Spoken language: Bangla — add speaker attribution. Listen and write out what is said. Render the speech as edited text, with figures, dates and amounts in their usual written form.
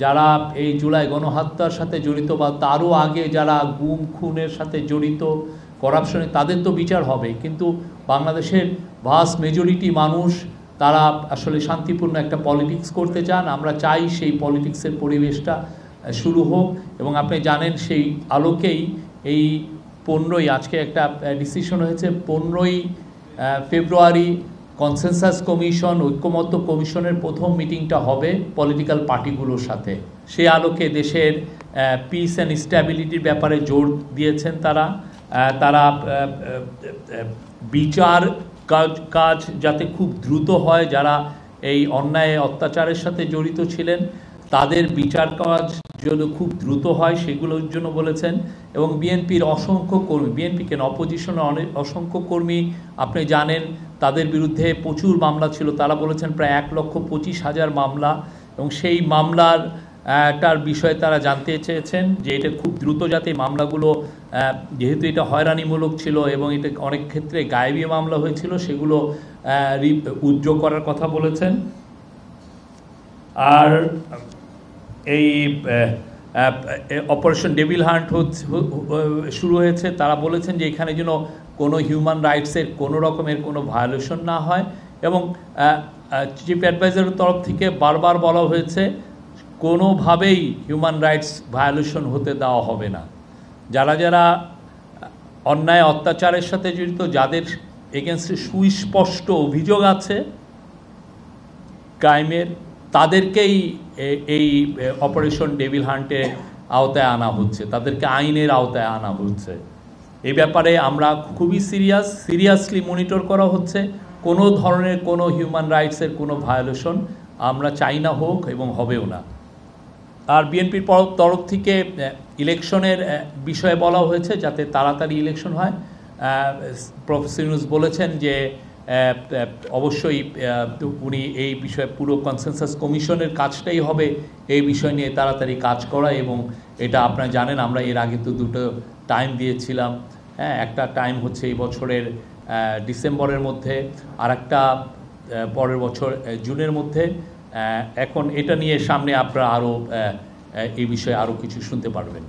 Speaker 1: যারা এই জুলাই গণহত্যার সাথে জড়িত বা তারও আগে যারা গুম খুনের সাথে জড়িত, করাপশনে, তাদের তো বিচার হবে। কিন্তু বাংলাদেশের ভাস্ট মেজরিটি মানুষ তারা আসলে শান্তিপূর্ণ একটা পলিটিক্স করতে চান। আমরা চাই সেই পলিটিক্সের পরিবেশটা শুরু হোক, এবং আপনি জানেন সেই আলোকেই এই 15ই আজকে একটা ডিসিশন হয়েছে, 15ই ফেব্রুয়ারি কনসেনসাস কমিশন, ঐক্যমত্য কমিশনের প্রথম মিটিংটা হবে পলিটিক্যাল পার্টিগুলোর সাথে। সে আলোকে দেশের পিস অ্যান্ড স্ট্যাবিলিটির ব্যাপারে জোর দিয়েছেন তারা বিচার কাজ যাতে খুব দ্রুত হয়, যারা এই অন্যায় অত্যাচারের সাথে জড়িত ছিলেন তাদের বিচার কাজ যেন খুব দ্রুত হয় সেগুলোর জন্য বলেছেন। এবং বিএনপির অসংখ্য কর্মী, বিএনপি কেন অপোজিশনের অনেক অসংখ্য কর্মী আপনি জানেন তাদের বিরুদ্ধে প্রচুর মামলা ছিল, তারা বলেছেন প্রায় 1,25,000 মামলা, এবং সেই মামলার টার বিষয়ে তারা জানতে চেয়েছেন যে এটা খুব দ্রুত যাতে মামলাগুলো, যেহেতু এটা হয়রানিমূলক ছিল এবং এটা অনেক ক্ষেত্রে গায়েবী মামলা হয়েছিল, সেগুলো উজ্জ্ব করার কথা বলেছেন। আর এই অপারেশন ডেভিল হান্ট শুরু হয়েছে, তারা বলেছেন যে এখানে যেন কোনো হিউম্যান রাইটসের কোনো রকমের কোনো ভায়োলেশন না হয়, এবং চিফ অ্যাডভাইজারের তরফ থেকে বারবার বলা হয়েছে কোনোভাবেই হিউম্যান রাইটস ভায়োলেশন হতে দেওয়া হবে না। যারা যারা অন্যায় অত্যাচারের সাথে জড়িত, যাদের এগেনস্টে সুস্পষ্ট অভিযোগ আছে ক্রাইমের, তাদেরকেই এই অপারেশন ডেভিল হান্টের আওতায় আনা হচ্ছে, তাদেরকে আইনের আওতায় আনা হচ্ছে। এই ব্যাপারে আমরা খুবই সিরিয়াসলি মনিটর করা হচ্ছে। কোনো ধরনের কোনো হিউম্যান রাইটসের কোনো ভায়োলেশন আমরা চাই না হোক এবং হবেও না। আর বিএনপির তরফ থেকে ইলেকশনের বিষয়ে বলা হয়েছে যাতে তাড়াতাড়ি ইলেকশন হয়। প্রফেসর ইউনূস বলেছেন যে অবশ্যই উনি এই বিষয়ে পুরো কনসেনসাস কমিশনের কাজটাই হবে এই বিষয় নিয়ে তাড়াতাড়ি কাজ করা, এবং এটা আপনারা জানেন আমরা এর আগে তো দুটো টাইম দিয়েছিলাম। হ্যাঁ, একটা টাইম হচ্ছে এই বছরের ডিসেম্বরের মধ্যে, আর একটা পরের বছর জুনের মধ্যে। এখন এটা নিয়ে সামনে আপনারা আরও এই বিষয়ে আরও কিছু শুনতে পারবেন।